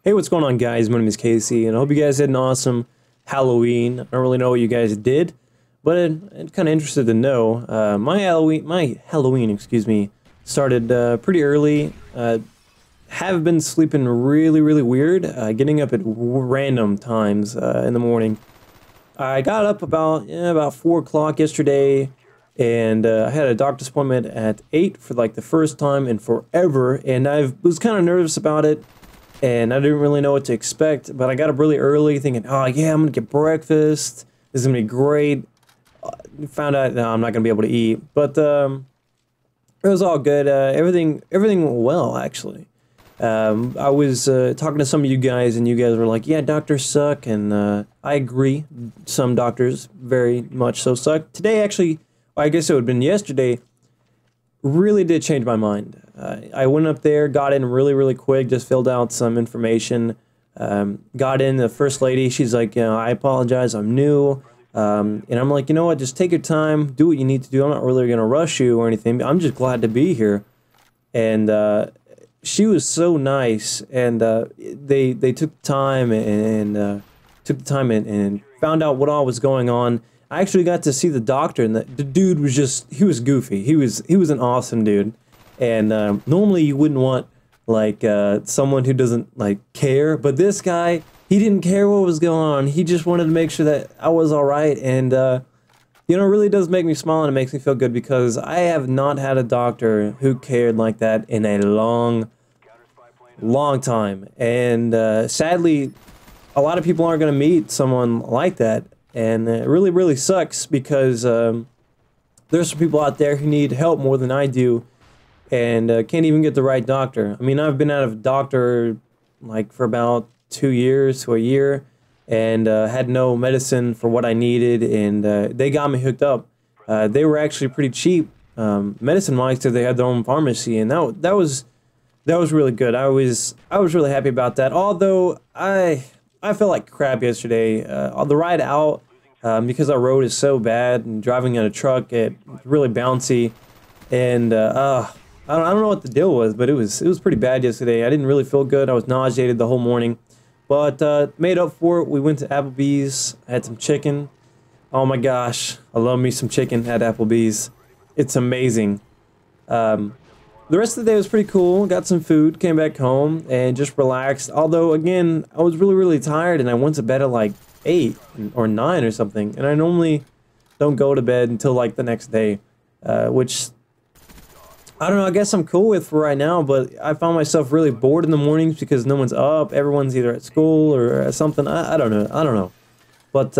Hey, what's going on, guys? My name is Casey, and I hope you guys had an awesome Halloween. I don't really know what you guys did, but I'm kind of interested to know. My Halloween, excuse me, started pretty early. Have been sleeping really weird, getting up at random times in the morning. I got up about 4 o'clock yesterday, and I had a doctor's appointment at 8 for like the first time in forever, and I was kind of nervous about it. And I didn't really know what to expect, but I got up really early thinking, oh yeah, I'm gonna get breakfast. This is gonna be great. Found out, no, I'm not gonna be able to eat, but it was all good. Everything went well, actually. I was talking to some of you guys, and you guys were like, yeah, doctors suck, and I agree. Some doctors very much so suck. Today, actually, I guess it would have been yesterday, really did change my mind. I went up there, got in really quick, just filled out some information, got in. The first lady, she's like, I apologize, I'm new, and I'm like, you know what, just take your time, do what you need to do. I'm not really gonna rush you or anything. I'm just glad to be here. And she was so nice, and they took time and found out what all was going on. I actually got to see the doctor, and the dude was he was goofy. He was an awesome dude. And normally you wouldn't want like someone who doesn't like care, but this guy, he didn't care what was going on. He just wanted to make sure that I was all right. And you know, it really does make me smile, and it makes me feel good, because I have not had a doctor who cared like that in a long time. And sadly, a lot of people aren't going to meet someone like that. And it really sucks, because there's some people out there who need help more than I do, and can't even get the right doctor. I mean, I've been out of a doctor like for about 2 years to a year, and had no medicine for what I needed, and they got me hooked up. They were actually pretty cheap, medicine-wise, because they had their own pharmacy, and that was really good. I was really happy about that. Although I felt like crap yesterday. On the ride out, because our road is so bad, and driving in a truck, it's really bouncy, and I don't know what the deal was, but it was pretty bad yesterday. I didn't really feel good. I was nauseated the whole morning, but made up for it. We went to Applebee's, had some chicken. Oh my gosh, I love me some chicken at Applebee's. It's amazing. The rest of the day was pretty cool. Got some food, came back home, and just relaxed. Although, again, I was really tired, and I went to bed at like 8 or 9 or something. And I normally don't go to bed until like the next day, which, I don't know, I guess I'm cool with for right now, but I found myself really bored in the mornings because no one's up. Everyone's either at school or something. I don't know. But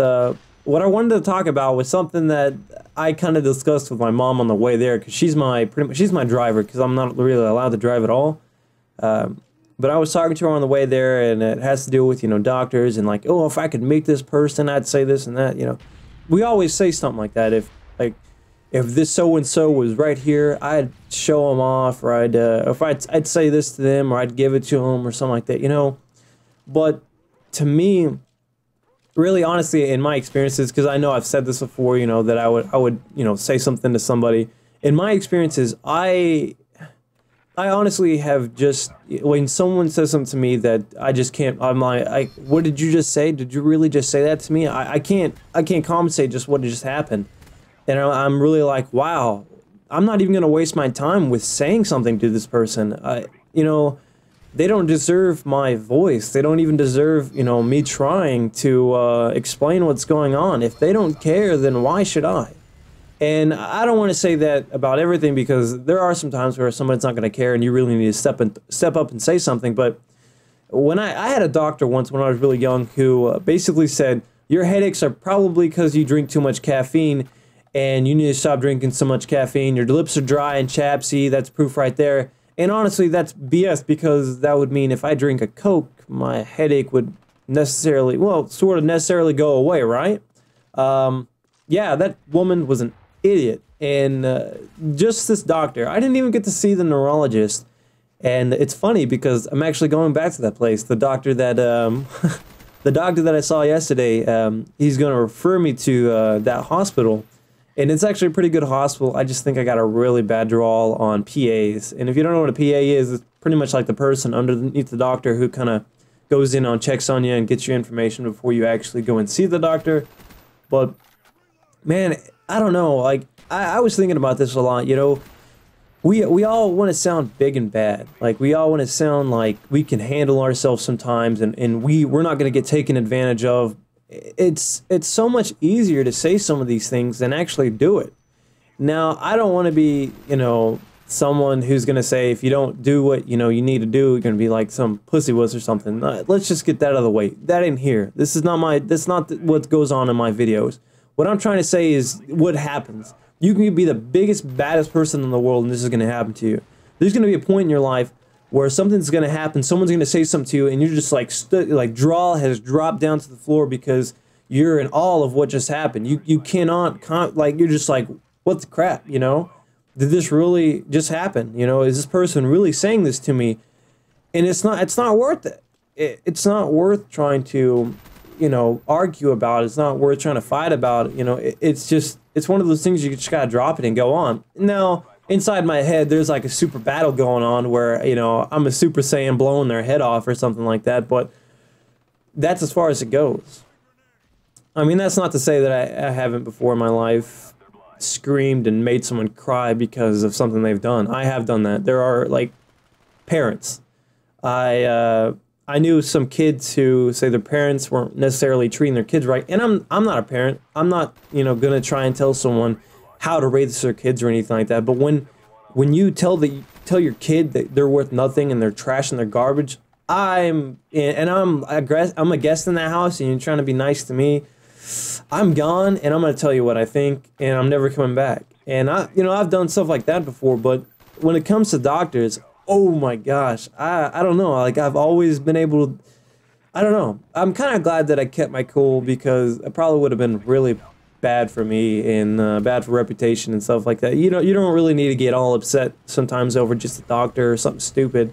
what I wanted to talk about was something that I kind of discussed with my mom on the way there, because she's my driver, because I'm not really allowed to drive at all. But I was talking to her on the way there, and it has to do with, you know, doctors, and like, oh, if I could meet this person, I'd say this and that, you know. We always say something like that. If this so-and-so was right here, I'd show them off, or I'd say this to them, or I'd give it to them, or something like that, you know. But to me, really, honestly, in my experiences, because I know I've said this before, you know, that I would, you know, say something to somebody. In my experiences, I honestly have just, when someone says something to me that I just can't, I'm like, what did you just say? Did you really just say that to me? I can't compensate just what just happened. And I'm really like, wow, I'm not even going to waste my time with saying something to this person. You know, they don't deserve my voice. They don't even deserve, you know, me trying to explain what's going on. If they don't care, then why should I? And I don't want to say that about everything, because there are some times where someone's not going to care and you really need to step up and say something. But when I had a doctor once when I was really young who basically said, your headaches are probably because you drink too much caffeine, and you need to stop drinking so much caffeine. Your lips are dry and chapsy. That's proof right there. And honestly, that's BS, because that would mean if I drink a Coke, my headache would necessarily go away, right? Yeah, that woman was an idiot. And just this doctor, I didn't even get to see the neurologist. And it's funny, because I'm actually going back to that place. The doctor that the doctor that I saw yesterday, he's going to refer me to that hospital. And it's actually a pretty good hospital. I just think I got a really bad drawl on PAs. And if you don't know what a PA is, it's pretty much like the person underneath the doctor who kind of goes in on, checks on you, and gets your information before you actually go and see the doctor. But man, I don't know. Like I was thinking about this a lot. You know, we all want to sound big and bad. Like we all want to sound like we can handle ourselves sometimes, and we're not going to get taken advantage of. It's so much easier to say some of these things than actually do it. Now, I don't want to be, you know, someone who's going to say if you don't do what, you know, you need to do, you're going to be like some pussy wuss or something. Let's just get that out of the way. That ain't here. That's not what goes on in my videos. What I'm trying to say is what happens. You can be the biggest, baddest person in the world, and this is going to happen to you. There's going to be a point in your life where something's going to happen, someone's going to say something to you, and you're just like jaw has dropped down to the floor because you're in awe of what just happened. You cannot, like, you're just like, what the crap, you know? Did this really just happen? You know, is this person really saying this to me? And it's not worth it. It's not worth trying to, you know, argue about. It's not worth trying to fight about. You know, it's one of those things you just gotta drop it and go on. Now, inside my head, there's like a super battle going on where, you know, I'm a Super Saiyan blowing their head off or something like that, but that's as far as it goes. I mean, that's not to say that I haven't before in my life screamed and made someone cry because of something they've done. I have done that. There are, like, parents. I knew some kids who say their parents weren't necessarily treating their kids right, and I'm not a parent. I'm not, you know, gonna try and tell someone how to raise their kids or anything like that. But when you tell your kid that they're worth nothing and they're trash and they're garbage, I'm a guest in that house, and you're trying to be nice to me, I'm gone, and I'm gonna tell you what I think, and I'm never coming back. And I've done stuff like that before, but when it comes to doctors, oh my gosh, I don't know. Like, I've always been able to, I don't know. I'm kind of glad that I kept my cool, because it probably would have been really bad for me and bad for reputation and stuff like that. You know, you don't really need to get all upset sometimes over just a doctor or something stupid,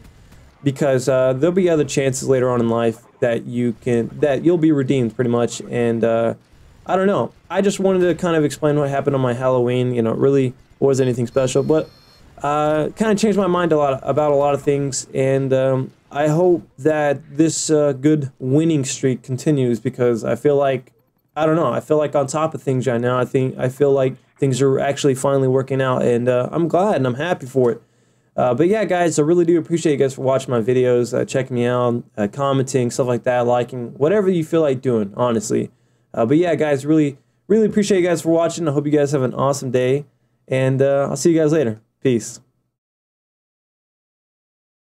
because there'll be other chances later on in life that you'll be redeemed pretty much. And I don't know. I just wanted to kind of explain what happened on my Halloween. You know, it really wasn't anything special, but kind of changed my mind about a lot of things. And I hope that this good winning streak continues, because I feel like, I don't know, I feel like on top of things right now. I feel like things are actually finally working out, and I'm glad and I'm happy for it. But yeah, guys, I really do appreciate you guys for watching my videos, checking me out, commenting, stuff like that, liking, whatever you feel like doing, honestly. But yeah, guys, really appreciate you guys for watching. I hope you guys have an awesome day, and I'll see you guys later. Peace.